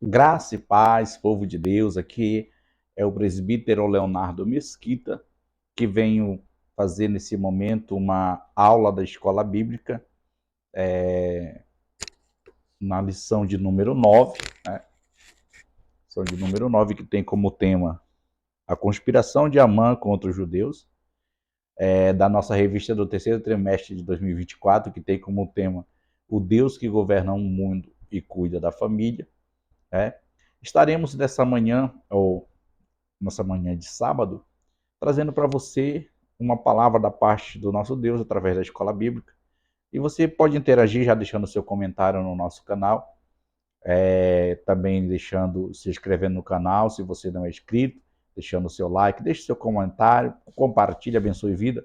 Graça e paz, povo de Deus, aqui é o presbítero Leonardo Mesquita, que venho fazer nesse momento uma aula da Escola Bíblica, na lição de número 9, né? Lição de número 9, que tem como tema a conspiração de Amã contra os judeus, da nossa revista do terceiro trimestre de 2024, que tem como tema o Deus que governa o mundo e cuida da família. Né? Estaremos nessa manhã, ou nossa manhã de sábado, trazendo para você uma palavra da parte do nosso Deus através da Escola Bíblica. E você pode interagir já deixando seu comentário no nosso canal, também deixando, se inscrevendo no canal, se você não é inscrito, deixando o seu like, deixe seu comentário, compartilhe, abençoe vida.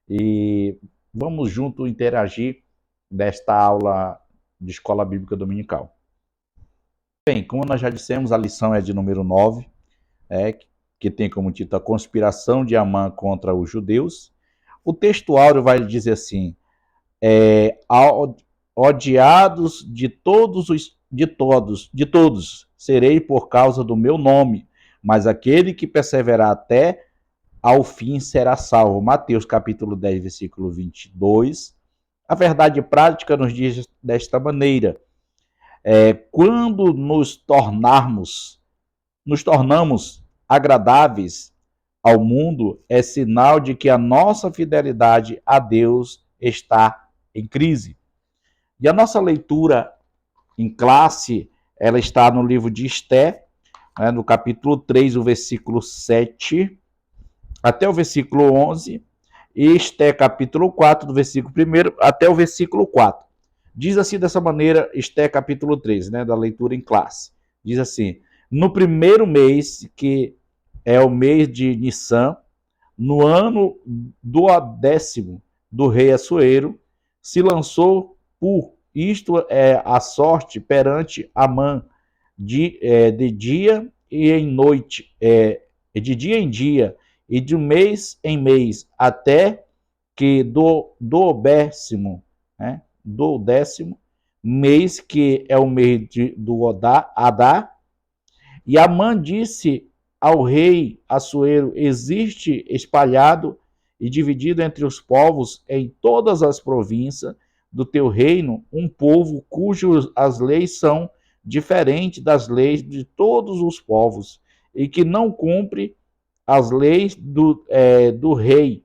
E vamos junto interagir desta aula de Escola Bíblica Dominical. Bem, como nós já dissemos, a lição é de número 9, que tem como título a conspiração de Amã contra os judeus. O texto áureo vai dizer assim: odiados de todos serei por causa do meu nome, mas aquele que perseverar até ao fim será salvo. Mateus capítulo 10, versículo 22. A verdade prática nos diz desta maneira: quando nos tornamos agradáveis ao mundo, é sinal de que a nossa fidelidade a Deus está em crise. E a nossa leitura em classe, ela está no livro de Esté, né, no capítulo 3, o versículo 7 até o versículo 11, e Esté capítulo 4, do versículo 1 até o versículo 4. Diz assim dessa maneira, Esté capítulo 3, né, da leitura em classe. Diz assim: no primeiro mês, que é o mês de Nissan, no ano do 10º do rei Assuero, se lançou por isto a sorte perante Amã de dia e em noite, de dia em dia, e de mês em mês, até que do 10º, né, do 10º mês, que é o mês do Adá, e Amã disse ao rei Assuero: existe espalhado e dividido entre os povos em todas as províncias do teu reino um povo cujas as leis são diferentes das leis de todos os povos, e que não cumpre as leis do rei,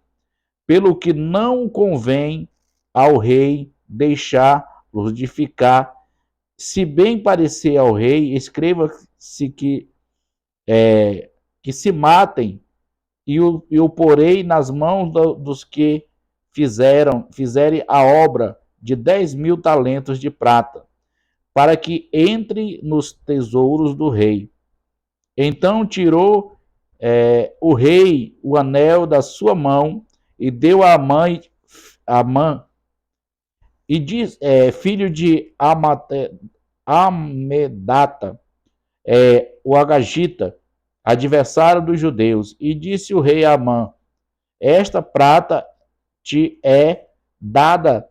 pelo que não convém ao rei deixar-los de ficar. Se bem parecer ao rei, escreva-se que se matem, e o porei nas mãos dos que fizerem a obra de 10.000 talentos de prata, para que entre nos tesouros do rei. Então tirou o rei o anel da sua mão e deu a Amã, e diz, filho de Amedata, o Agagita, adversário dos judeus, e disse o rei a Amã: esta prata te é dada,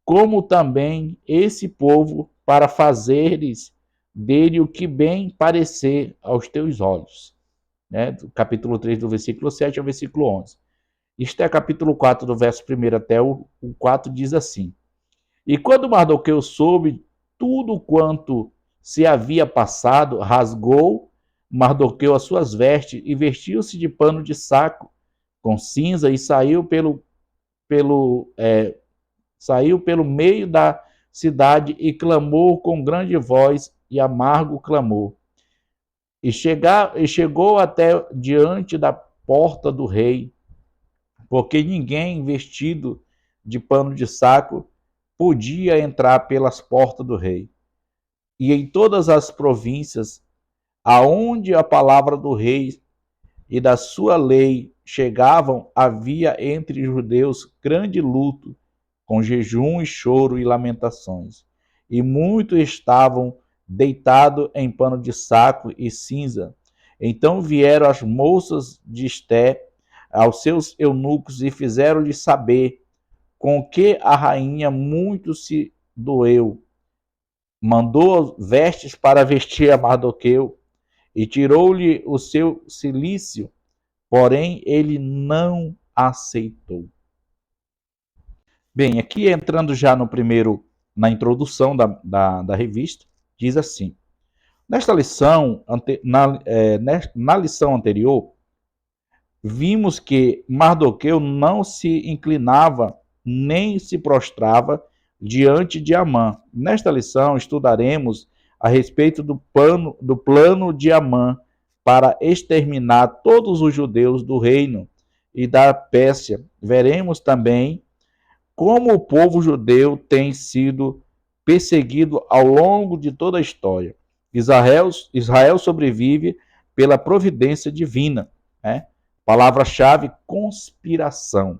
como também esse povo, para fazeres dele o que bem parecer aos teus olhos. Né? Do capítulo 3, do versículo 7 ao versículo 11. Isto é capítulo 4, do verso 1 até o 4, diz assim: e quando Mardoqueu soube tudo quanto se havia passado, rasgou Mardoqueu as suas vestes e vestiu-se de pano de saco com cinza e pelo, é, saiu pelo meio da cidade e clamou com grande voz e amargo clamor. E chegou até diante da porta do rei, porque ninguém vestido de pano de saco podia entrar pelas portas do rei. E em todas as províncias aonde a palavra do rei e da sua lei chegavam, havia entre os judeus grande luto, com jejum e choro e lamentações. E muitos estavam deitados em pano de saco e cinza. Então vieram as moças de Esté aos seus eunucos e fizeram-lhe saber com que a rainha muito se doeu. mandou vestes para vestir a Mardoqueu e tirou-lhe o seu cilício, porém ele não aceitou. Bem, aqui entrando já no primeiro, na introdução da revista, diz assim: nesta lição, na lição anterior, vimos que Mardoqueu não se inclinava nem se prostrava diante de Amã. Nesta lição, estudaremos a respeito do plano de Amã para exterminar todos os judeus do reino e da Pérsia. Veremos também como o povo judeu tem sido perseguido ao longo de toda a história. Israel sobrevive pela providência divina, né? Palavra-chave: conspiração.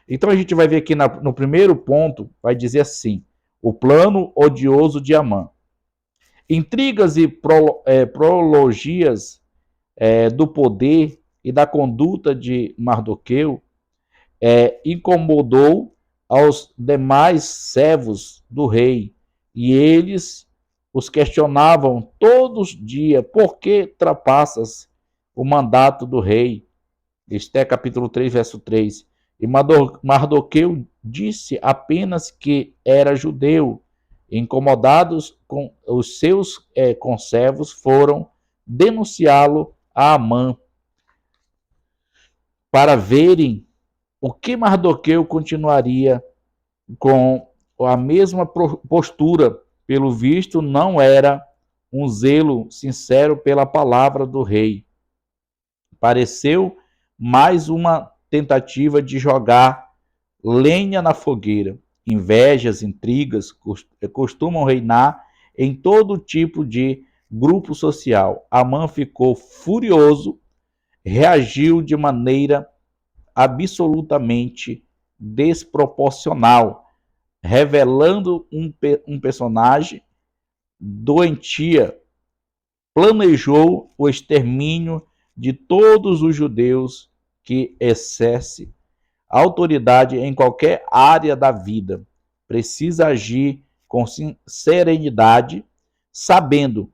Então a gente vai ver aqui no primeiro ponto, vai dizer assim: o plano odioso de Amã. Intrigas e prologias do poder e da conduta de Mardoqueu incomodou aos demais servos do rei, e eles os questionavam todos os dias: por que trapassas o mandato do rei? Este é capítulo 3, verso 3. E Mardoqueu disse apenas que era judeu. Incomodados com os seus conservos, foram denunciá-lo a Amã para verem o que Mardoqueu continuaria com a mesma postura. Pelo visto, não era um zelo sincero pela palavra do rei. Pareceu mais uma tentativa de jogar lenha na fogueira. Invejas, intrigas costumam reinar em todo tipo de grupo social. Amã ficou furioso, reagiu de maneira absolutamente desproporcional, revelando um personagem doentia. Planejou o extermínio de todos os judeus que exerce autoridade em qualquer área da vida. Precisa agir com serenidade, sabendo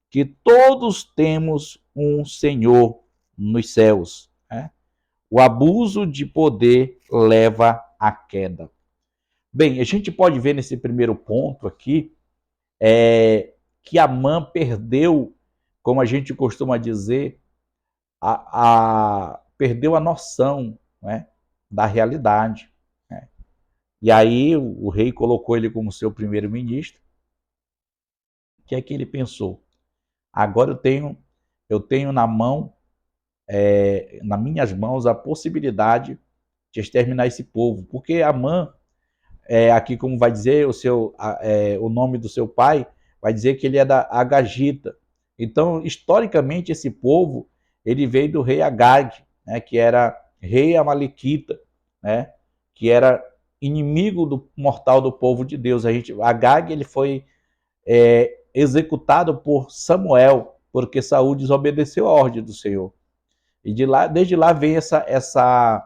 que todos temos um Senhor nos céus. Né? O abuso de poder leva à queda. Bem, a gente pode ver nesse primeiro ponto aqui que Amã perdeu, como a gente costuma dizer, perdeu a noção, né, da realidade. Né? E aí o rei colocou ele como seu primeiro-ministro. O que é que ele pensou? Agora eu tenho na mão, nas minhas mãos, a possibilidade de exterminar esse povo, porque Amã, aqui como vai dizer o nome do seu pai, vai dizer que ele é da Agagita. Então, historicamente, esse povo ele veio do rei Agag, né, que era rei amalequita, né, que era inimigo mortal do povo de Deus. Agag ele foi executado por Samuel, porque Saul desobedeceu a ordem do Senhor. E desde lá vem essa,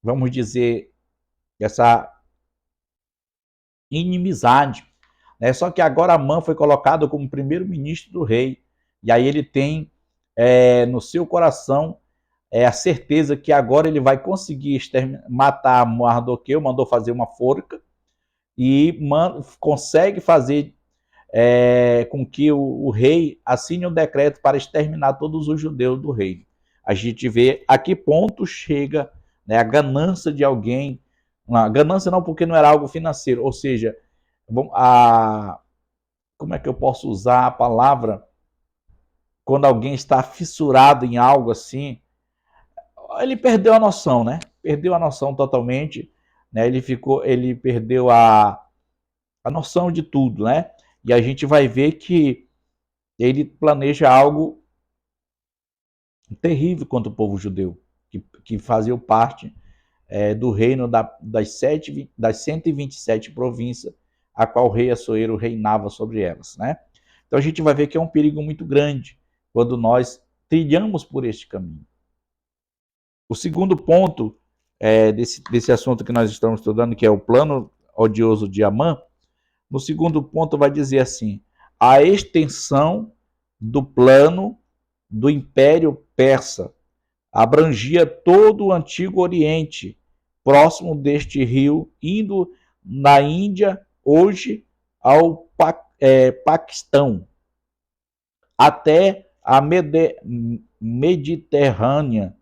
vamos dizer, essa inimizade. Né? Só que agora Amã foi colocado como primeiro-ministro do rei. E aí ele tem no seu coração a certeza que agora ele vai conseguir matar Mardoqueu, mandou fazer uma forca, e consegue fazer com que o rei assine um decreto para exterminar todos os judeus do reino. A gente vê a que ponto chega, né, a ganância de alguém. A ganância não, porque não era algo financeiro, ou seja, como é que eu posso usar a palavra quando alguém está fissurado em algo assim? Ele perdeu a noção, né? Perdeu a noção totalmente, né? Ele perdeu a noção de tudo, né? E a gente vai ver que ele planeja algo terrível contra o povo judeu, que fazia parte do reino das 127 províncias, a qual o rei Assuero reinava sobre elas, né? Então a gente vai ver que é um perigo muito grande quando nós trilhamos por este caminho. O segundo ponto desse assunto que nós estamos estudando, que é o plano odioso de Amã, No segundo ponto, vai dizer assim: a extensão do plano do Império Persa abrangia todo o Antigo Oriente, próximo deste rio, indo na Índia, hoje ao Paquistão, até a Mediterrânea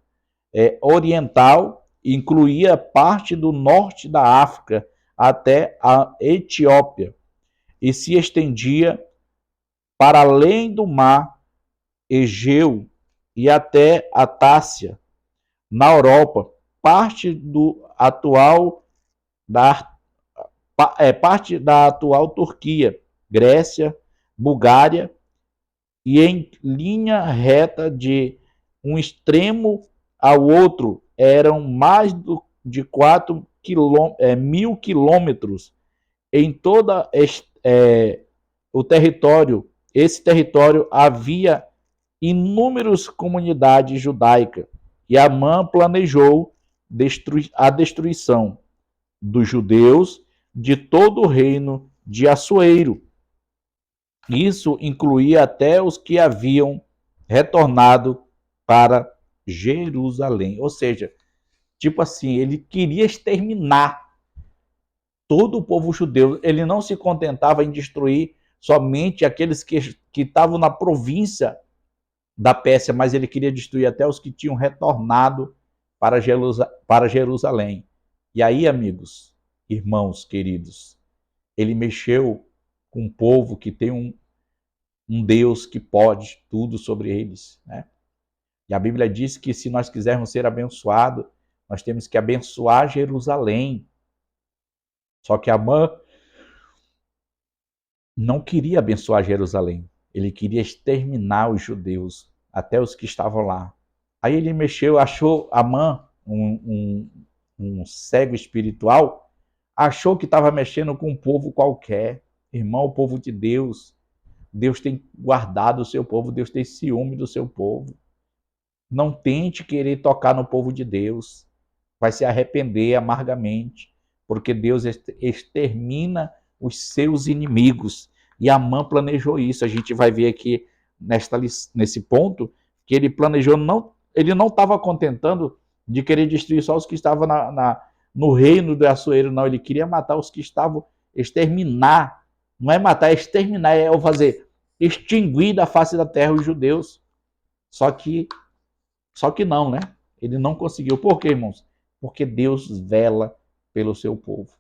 oriental, incluía parte do norte da África até a Etiópia, e se estendia para além do mar Egeu e até a Tássia, na Europa, parte do atual da parte da atual Turquia, Grécia, Bulgária, e em linha reta de um extremo ao outro eram mais de 4.000 quilômetros em toda o território. Esse território havia inúmeras comunidades judaicas, e Amã planejou a destruição dos judeus de todo o reino de Assuero. Isso incluía até os que haviam retornado para Jerusalém. Ou seja, tipo assim, ele queria exterminar todo o povo judeu. Ele não se contentava em destruir somente aqueles que estavam na província da Pérsia, mas ele queria destruir até os que tinham retornado para Jerusalém. E aí, amigos, irmãos queridos, ele mexeu com um povo que tem um Deus que pode tudo sobre eles, né? E a Bíblia diz que se nós quisermos ser abençoados, nós temos que abençoar Jerusalém. Só que Amã não queria abençoar Jerusalém. Ele queria exterminar os judeus, até os que estavam lá. Aí ele mexeu, achou Amã, um cego espiritual, achou que estava mexendo com um povo qualquer. Irmão, o povo de Deus. Deus tem guardado o seu povo, Deus tem ciúme do seu povo. Não tente querer tocar no povo de Deus. Vai se arrepender amargamente, porque Deus extermina os seus inimigos. E Amã planejou isso. A gente vai ver aqui nesse ponto que ele planejou, ele não estava contentando de querer destruir só os que estavam no reino do Assuero, não. Ele queria matar os que estavam, exterminar. Não é matar, é exterminar, é fazer extinguir da face da terra os judeus. Só que não, né? Ele não conseguiu. Por quê, irmãos? Porque Deus vela pelo seu povo.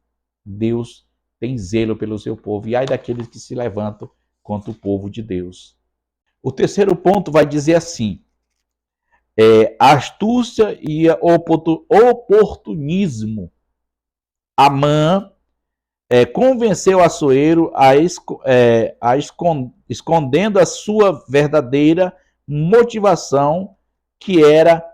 Deus tem zelo pelo seu povo. E ai daqueles que se levantam contra o povo de Deus. O terceiro ponto vai dizer assim: astúcia e oportunismo. Amã convenceu Assuero escondendo a sua verdadeira motivação, que era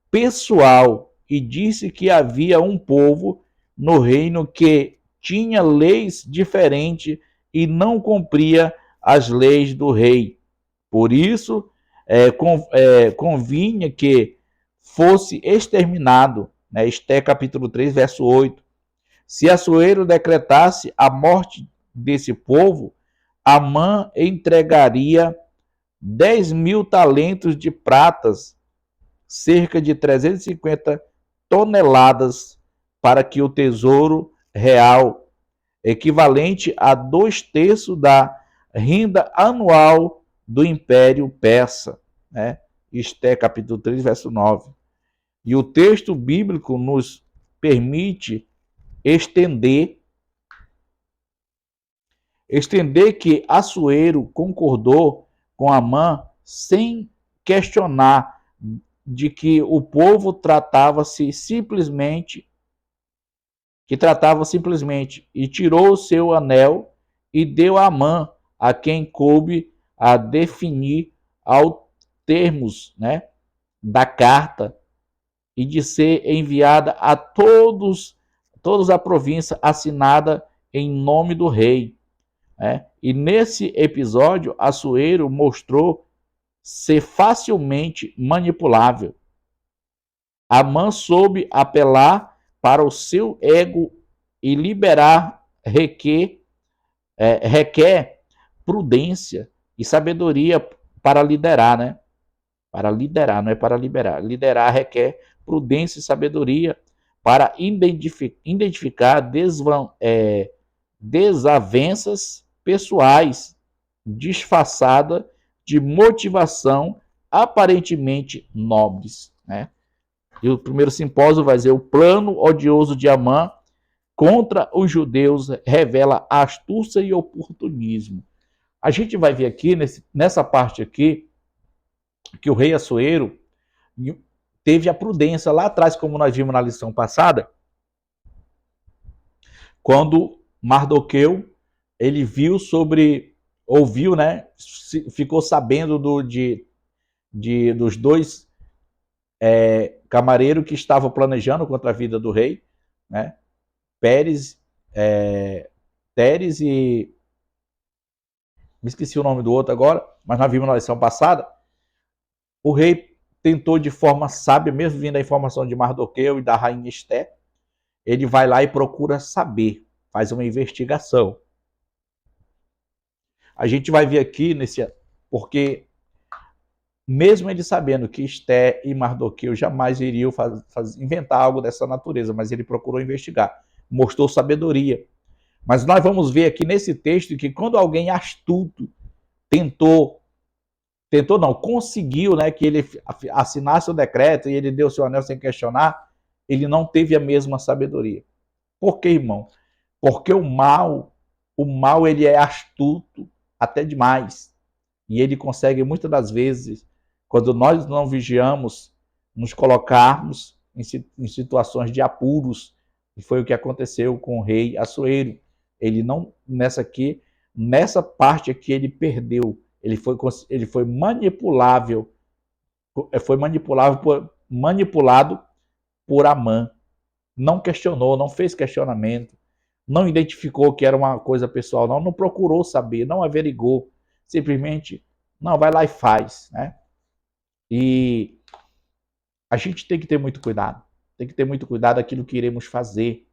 pessoal, e disse que havia um povo no reino que tinha leis diferentes e não cumpria as leis do rei. Por isso, convinha que fosse exterminado. Né? Esté capítulo 3, verso 8. Se Assuero decretasse a morte desse povo, Amã entregaria 10.000 talentos de pratas, cerca de 350 toneladas, para que o tesouro real, equivalente a 2/3 da renda anual do Império Persa. Né? Esté capítulo 3, verso 9. E o texto bíblico nos permite estender que Assuero concordou com Amã sem questionar de que o povo tratava-se simplesmente e tirou o seu anel e deu a Amã, a quem coube a definir aos termos, né, da carta, e de ser enviada a todos a província, assinada em nome do rei. Né? E nesse episódio, Assuero mostrou ser facilmente manipulável. Amã soube apelar para o seu ego e liberar Reque requer prudência e sabedoria para liderar, né? Para liderar, não é para liberar. Liderar requer prudência e sabedoria para identificar desavenças pessoais disfarçadas de motivação aparentemente nobres, né? E o primeiro simpósio vai dizer: o plano odioso de Amã contra os judeus revela astúcia e oportunismo. A gente vai ver aqui, nessa parte aqui, que o rei Assuero teve a prudência lá atrás, como nós vimos na lição passada, quando Mardoqueu, ele ouviu, né, ficou sabendo dos dois camareiros que estavam planejando contra a vida do rei, né, Teres e... me esqueci o nome do outro agora, mas nós vimos na lição passada. O rei tentou de forma sábia, mesmo vindo a informação de Mardoqueu e da rainha Esté, ele vai lá e procura saber, faz uma investigação. A gente vai ver aqui, porque mesmo ele sabendo que Esté e Mardoqueu jamais iriam inventar algo dessa natureza, mas ele procurou investigar, mostrou sabedoria. Mas nós vamos ver aqui nesse texto que quando alguém astuto conseguiu, né, que ele assinasse o decreto e ele deu seu anel sem questionar, ele não teve a mesma sabedoria. Por quê, irmão? Porque o mal ele é astuto até demais. E ele consegue muitas das vezes, quando nós não vigiamos, nos colocarmos em situações de apuros. E foi o que aconteceu com o rei Assuero. Ele não, nessa parte aqui ele perdeu. Ele foi manipulável. Foi manipulado por Amã. Não questionou, não fez questionamento, não identificou que era uma coisa pessoal, não procurou saber, não averigou, simplesmente, não, vai lá e faz, né? E a gente tem que ter muito cuidado daquilo que iremos fazer,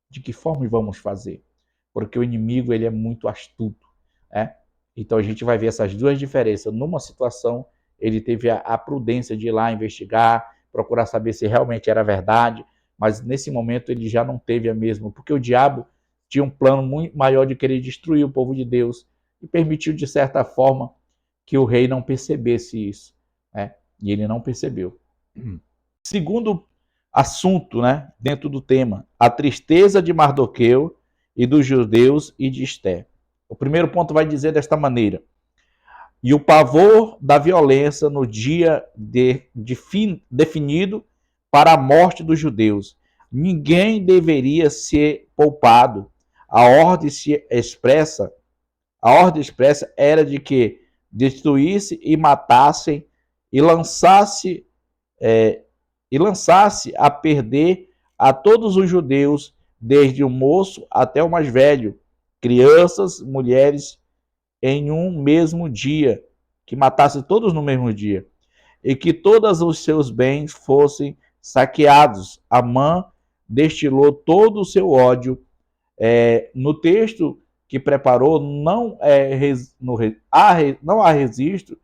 de que forma vamos fazer, porque o inimigo, ele é muito astuto, né? Então a gente vai ver essas duas diferenças. Numa situação, ele teve a prudência de ir lá investigar, procurar saber se realmente era verdade, mas nesse momento ele já não teve a mesma, porque o diabo tinha um plano muito maior de querer destruir o povo de Deus e permitiu, de certa forma, que o rei não percebesse isso, né? E ele não percebeu. Segundo assunto, né, dentro do tema, a tristeza de Mardoqueu e dos judeus e de Esté. O primeiro ponto vai dizer desta maneira: e o pavor da violência no dia definido para a morte dos judeus. Ninguém deveria ser poupado. A ordem expressa era de que destruísse e matassem e lançasse a perder a todos os judeus, desde o moço até o mais velho, crianças, mulheres, em um mesmo dia, que matasse todos no mesmo dia, e que todos os seus bens fossem saqueados. Amã destilou todo o seu ódio. No texto que preparou, não há registro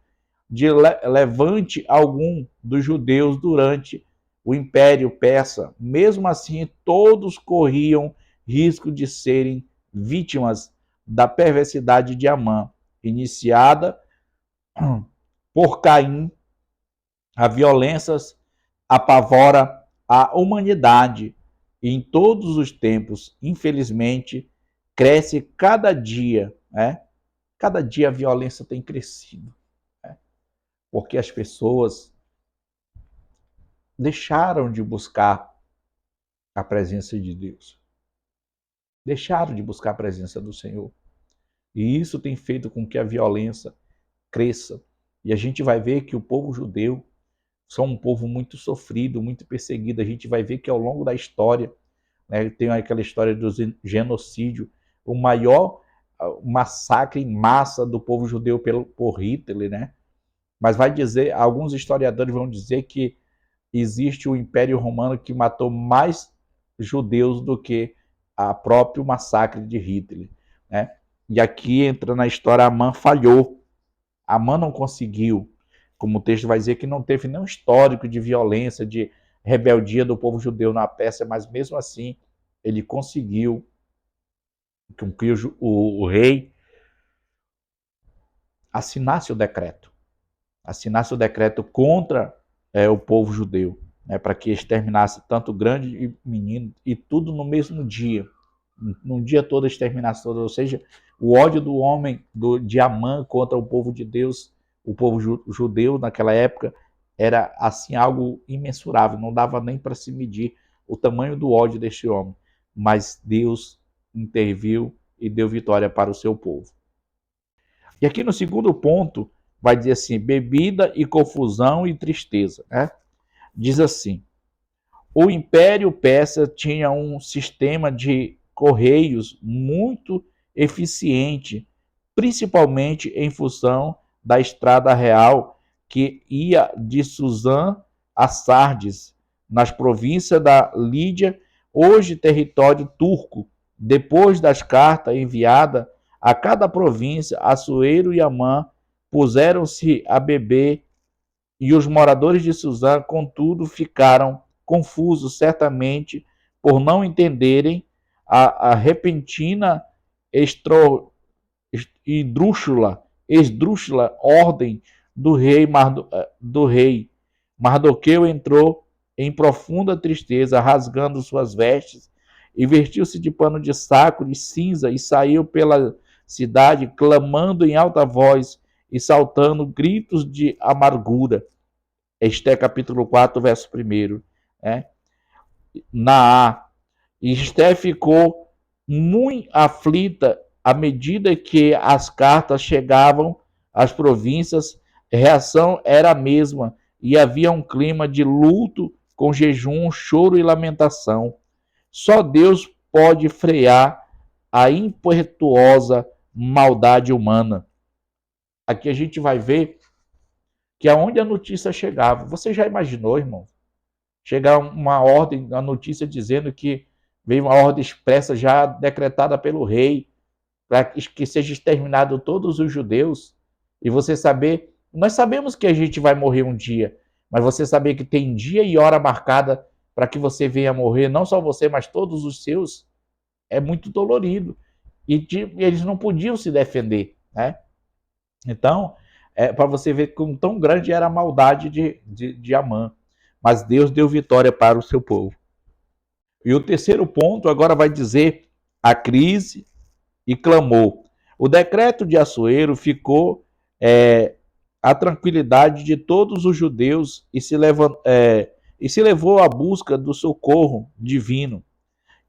de levante algum dos judeus durante o Império Persa. Mesmo assim, todos corriam risco de serem vítimas da perversidade de Amã, iniciada por Caim. A violência apavora a humanidade e em todos os tempos, infelizmente, cresce cada dia, né? Cada dia a violência tem crescido, né? Porque as pessoas deixaram de buscar a presença de Deus. Deixaram de buscar a presença do Senhor. E isso tem feito com que a violência cresça. E a gente vai ver que o povo judeu são um povo muito sofrido, muito perseguido. A gente vai ver que ao longo da história, né, tem aquela história do genocídio, o maior massacre em massa do povo judeu por Hitler, né? Mas alguns historiadores vão dizer que existe o Império Romano que matou mais judeus do que o próprio massacre de Hitler, né? E aqui entra na história, Amã falhou. Amã não conseguiu. Como o texto vai dizer que não teve nenhum histórico de violência, de rebeldia do povo judeu na Pérsia, mas mesmo assim ele conseguiu com que o rei assinasse o decreto. Assinasse o decreto contra o povo judeu, né, para que exterminasse tanto grande e menino, e tudo no mesmo dia. Num dia todo exterminasse todos, ou seja, o ódio do homem de Amã contra o povo de Deus, o povo judeu naquela época, era assim algo imensurável, não dava nem para se medir o tamanho do ódio deste homem. Mas Deus interviu e deu vitória para o seu povo. E aqui no segundo ponto, vai dizer assim: bebida e confusão e tristeza. Né? Diz assim: o Império Persa tinha um sistema de correios muito eficiente, principalmente em função da estrada real que ia de Suzã a Sardes, nas províncias da Lídia, hoje território turco. Depois das cartas enviadas a cada província, Assuero e Amã puseram-se a beber, e os moradores de Suzã, contudo, ficaram confusos, certamente, por não entenderem a repentina esdrúxula ordem do rei. Mardoqueu entrou em profunda tristeza, rasgando suas vestes, e vestiu-se de pano de saco de cinza, e saiu pela cidade, clamando em alta voz e saltando gritos de amargura. Este é capítulo 4, verso 1. Né? Naá. E Esté ficou muito aflita à medida que as cartas chegavam às províncias. A reação era a mesma, e havia um clima de luto, com jejum, choro e lamentação. Só Deus pode frear a impetuosa maldade humana. Aqui a gente vai ver que aonde a notícia chegava. Você já imaginou, irmão? Chegar uma ordem, a notícia dizendo que veio uma ordem expressa já decretada pelo rei para que seja exterminado todos os judeus. E você saber, nós sabemos que a gente vai morrer um dia, mas você saber que tem dia e hora marcada para que você venha morrer, não só você, mas todos os seus, é muito dolorido. E eles não podiam se defender, né? Então, para você ver como tão grande era a maldade de Amã. Mas Deus deu vitória para o seu povo. E o terceiro ponto agora vai dizer a crise e clamou. O decreto de Assuero ficou a tranquilidade de todos os judeus e se levou à busca do socorro divino.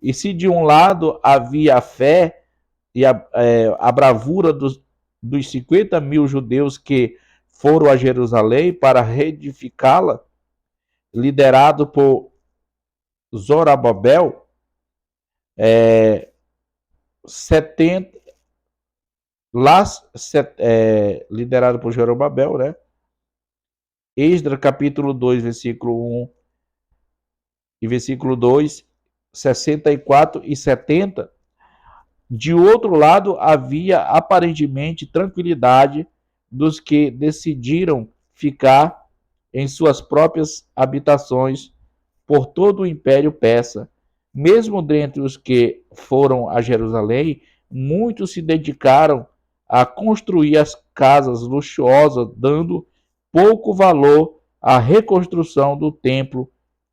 E se de um lado havia a fé e a bravura dos 50.000 judeus que foram a Jerusalém para reedificá-la, liderado por Zorobabel, 70, lá, liderado por Zorobabel, né? Esdras capítulo 2, versículo 1 e versículo 2, 64 e 70. De outro lado, havia aparentemente tranquilidade dos que decidiram ficar em suas próprias habitações por todo o Império Persa. Mesmo dentre os que foram a Jerusalém, muitos se dedicaram a construir as casas luxuosas, dando pouco valor à reconstrução do templo,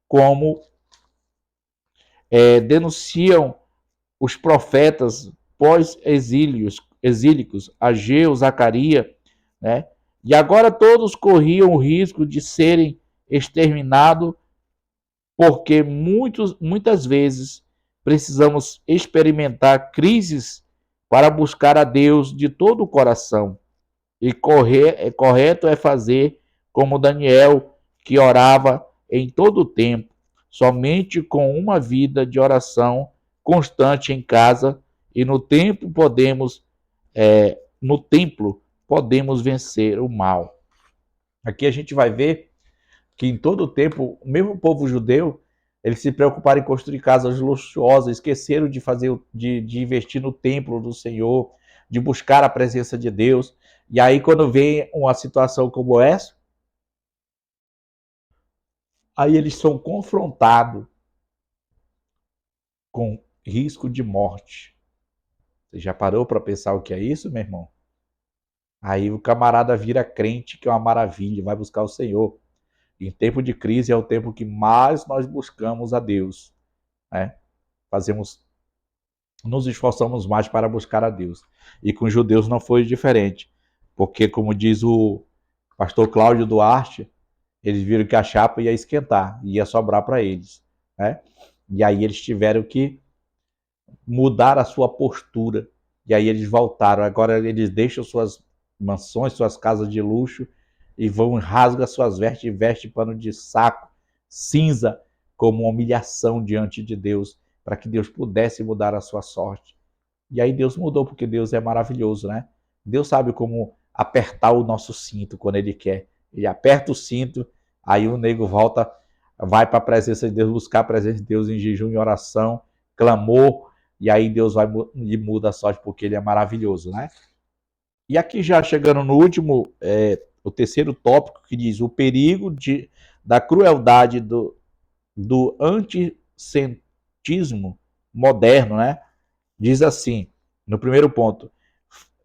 como denunciam os profetas pós-exílicos, Ageu, Zacarias, né? E agora todos corriam o risco de serem exterminados, porque muitas vezes precisamos experimentar crises para buscar a Deus de todo o coração. E correto é fazer como Daniel, que orava em todo o tempo. Somente com uma vida de oração constante em casa e no templo podemos vencer o mal. Aqui a gente vai ver que em todo o tempo, o mesmo povo judeu, eles se preocuparam em construir casas luxuosas, esqueceram de investir no templo do Senhor, de buscar a presença de Deus. E aí, quando vem uma situação como essa, aí eles são confrontados com risco de morte. Você já parou para pensar o que é isso, meu irmão? Aí o camarada vira crente, que é uma maravilha, vai buscar o Senhor. Em tempo de crise é o tempo que mais nós buscamos a Deus, né? Nos esforçamos mais para buscar a Deus. E com os judeus não foi diferente, porque como diz o pastor Cláudio Duarte, eles viram que a chapa ia esquentar, ia sobrar para eles, né? E aí eles tiveram que mudar a sua postura. E aí eles voltaram. Agora eles deixam suas mansões, suas casas de luxo e vão rasga suas vestes e veste pano de saco cinza como uma humilhação diante de Deus, para que Deus pudesse mudar a sua sorte. E aí Deus mudou, porque Deus é maravilhoso, né? Deus sabe como apertar o nosso cinto quando Ele quer. Ele aperta o cinto, aí o nego volta, vai para a presença de Deus, buscar a presença de Deus em jejum e oração, clamor, e aí Deus vai e muda a sorte, porque Ele é maravilhoso, né? E aqui já chegando no último, o terceiro tópico, que diz o perigo da crueldade do antisemitismo moderno, né? Diz assim, no primeiro ponto,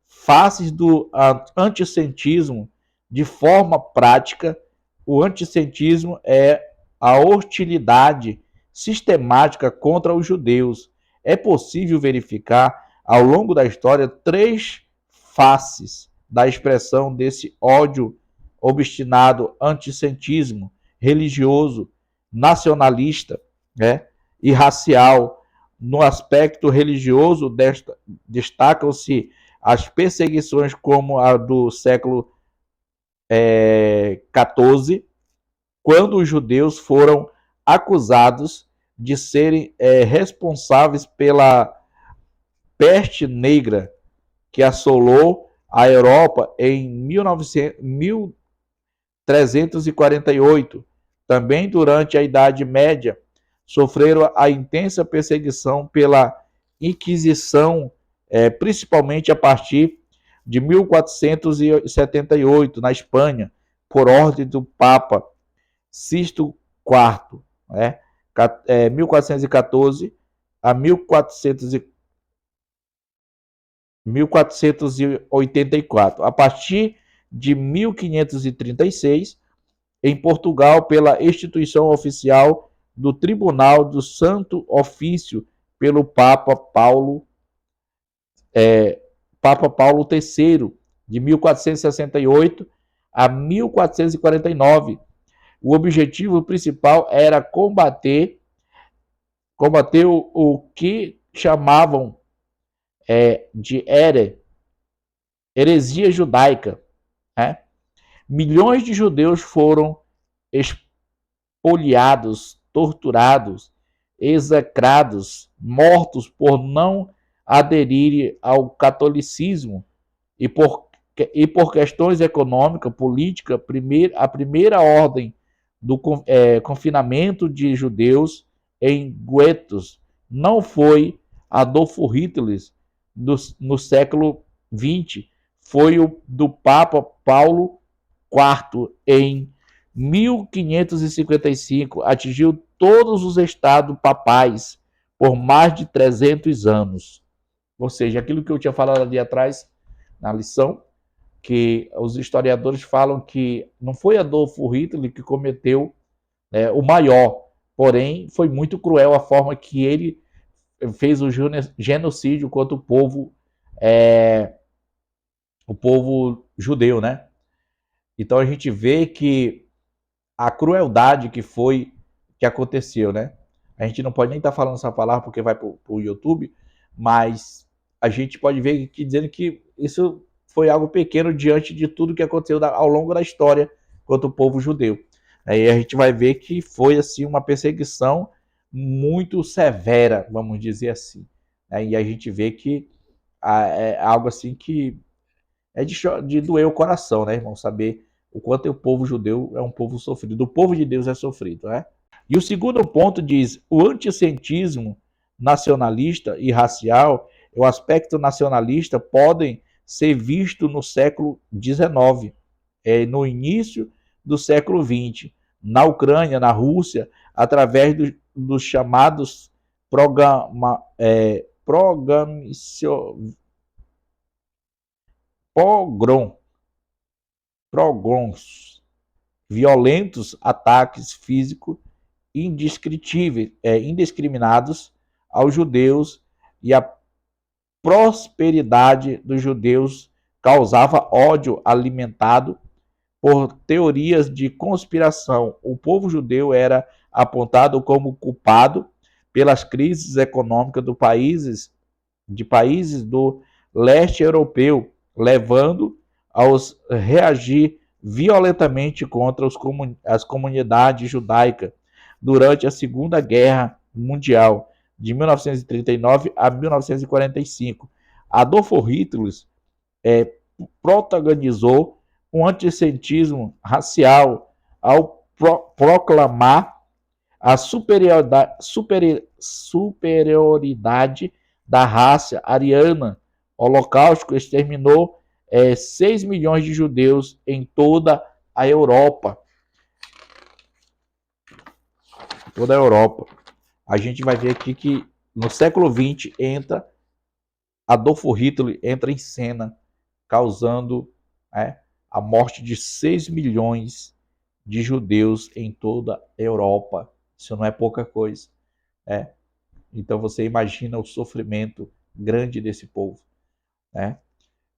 faces do antissemitismo de forma prática, o antissemitismo é a hostilidade sistemática contra os judeus. É possível verificar ao longo da história três faces da expressão desse ódio obstinado antissemitismo religioso, nacionalista, né, e racial. No aspecto religioso, destacam-se as perseguições como a do século XIV, quando os judeus foram acusados de serem responsáveis pela peste negra que assolou a Europa em 1348. Também durante a Idade Média, sofreram a intensa perseguição pela Inquisição, principalmente a partir de 1478, na Espanha, por ordem do Papa Sixto IV, né? 1414 a 1484. A partir de 1536, em Portugal, pela instituição oficial do Tribunal do Santo Ofício pelo Papa Paulo III, de 1468 a 1449. O objetivo principal era combater o que chamavam de heresia judaica, né? Milhões de judeus foram espoliados, torturados, execrados, mortos por não aderirem ao catolicismo e por questões econômicas, políticas. A primeira ordem do confinamento de judeus em guetos não foi Adolfo Hitler no século XX, foi o do Papa Paulo IV em 1555, atingiu todos os estados papais por mais de 300 anos. Ou seja, aquilo que eu tinha falado ali atrás, na lição, que os historiadores falam que não foi Adolfo Hitler que cometeu o maior, porém foi muito cruel a forma que ele fez o genocídio contra o povo judeu, né? Então a gente vê que a crueldade que aconteceu, né? A gente não pode nem estar falando essa palavra porque vai para o YouTube, mas a gente pode ver que dizendo que isso foi algo pequeno diante de tudo que aconteceu ao longo da história contra o povo judeu. Aí a gente vai ver que foi assim uma perseguição muito severa, vamos dizer assim. E a gente vê que é algo assim que é de doer o coração, né, irmão? Saber o quanto o povo judeu é um povo sofrido. O povo de Deus é sofrido, né? E o segundo ponto diz: o antissemitismo nacionalista e racial o aspecto nacionalista podem ser vistos no século XIX, no início do século XX, na Ucrânia, na Rússia, através dos chamados pogroms, violentos ataques físicos indiscriminados aos judeus, e a prosperidade dos judeus causava ódio alimentado por teorias de conspiração. O povo judeu era apontado como culpado pelas crises econômicas de países do leste europeu, levando aos reagir violentamente contra as comunidades judaicas durante a Segunda Guerra Mundial, de 1939 a 1945. Adolf Hitler protagonizou um antissemitismo racial ao proclamar a superioridade da raça ariana. O Holocausto exterminou 6 milhões de judeus em toda a Europa. Toda a Europa. A gente vai ver aqui que no século XX Adolf Hitler entra em cena, causando a morte de 6 milhões de judeus em toda a Europa. Isso não é pouca coisa. Então você imagina o sofrimento grande desse povo.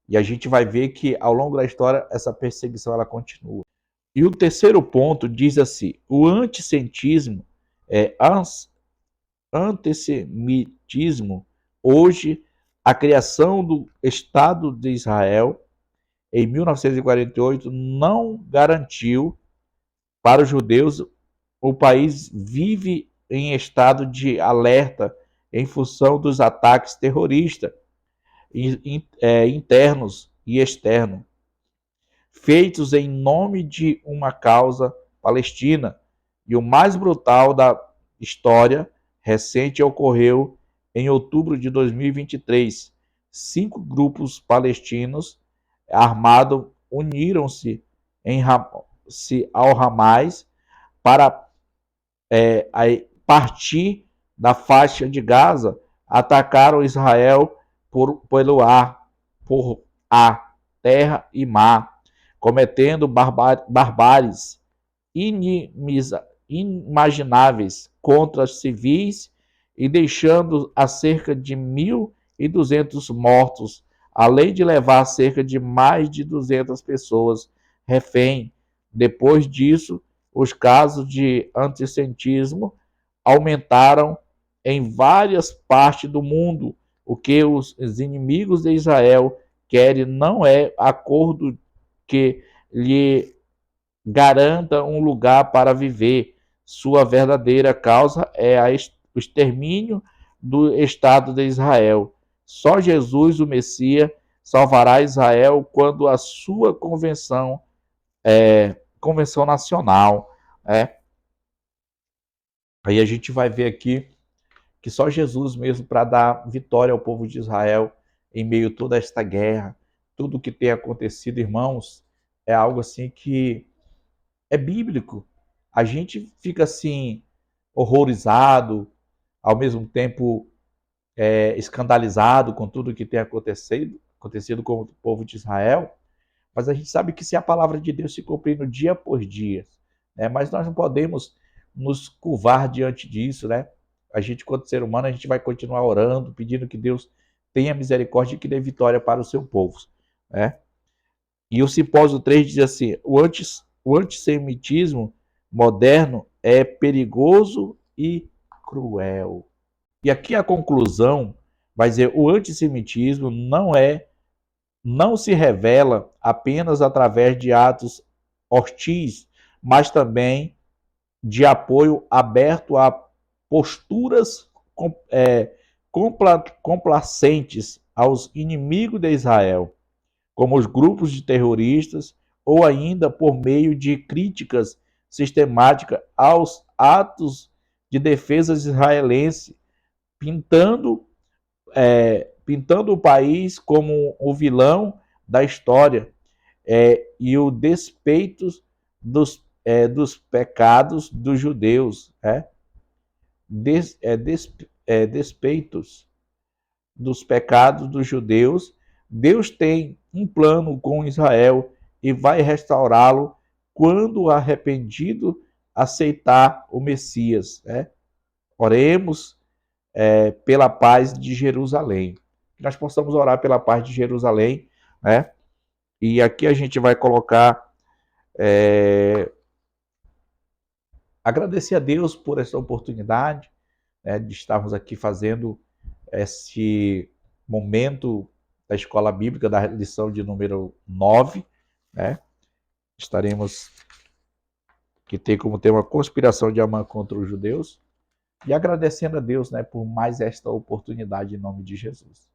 E a gente vai ver que ao longo da história essa perseguição ela continua. E o terceiro ponto diz assim: o antissemitismo hoje, a criação do Estado de Israel em 1948 não garantiu para os judeus. O país vive em estado de alerta em função dos ataques terroristas internos e externos, feitos em nome de uma causa palestina. E o mais brutal da história recente ocorreu em outubro de 2023. 5 grupos palestinos armados uniram-se ao Hamas para partir da faixa de Gaza, atacaram Israel pelo ar, por ar, terra e mar, cometendo barbáries inimagináveis contra os civis e deixando a cerca de 1.200 mortos, além de levar cerca de mais de 200 pessoas refém. Depois disso, os casos de antissemitismo aumentaram em várias partes do mundo. O que os inimigos de Israel querem não é acordo que lhe garanta um lugar para viver. Sua verdadeira causa é o extermínio do Estado de Israel. Só Jesus, o Messias, salvará Israel quando a sua convenção nacional. Aí a gente vai ver aqui que só Jesus mesmo para dar vitória ao povo de Israel em meio a toda esta guerra, tudo o que tem acontecido, irmãos, é algo assim que é bíblico. A gente fica assim horrorizado, ao mesmo tempo escandalizado com tudo o que tem acontecido com o povo de Israel, mas a gente sabe que se a palavra de Deus se cumprindo dia por dia, mas nós não podemos nos curvar diante disso, A gente, quanto ser humano, a gente vai continuar orando, pedindo que Deus tenha misericórdia e que dê vitória para o seu povo, E o simpósio 3 diz assim: o antissemitismo moderno é perigoso e cruel. E aqui a conclusão vai dizer: o antissemitismo não se revela apenas através de atos hostis, mas também de apoio aberto a posturas complacentes aos inimigos de Israel, como os grupos de terroristas, ou ainda por meio de críticas sistemáticas aos atos de defesa israelense, pintando o país como o vilão da história, e o despeito dos pecados dos judeus, despeitos dos pecados dos judeus. Deus tem um plano com Israel e vai restaurá-lo quando o arrependido aceitar o Messias. Oremos pela paz de Jerusalém. Que nós possamos orar pela paz de Jerusalém, né? E aqui a gente vai colocar, agradecer a Deus por essa oportunidade, de estarmos aqui fazendo esse momento da Escola Bíblica, da lição de número 9, né? Estaremos, que tem como tema a conspiração de Amã contra os judeus, e agradecendo a Deus, né, por mais esta oportunidade em nome de Jesus.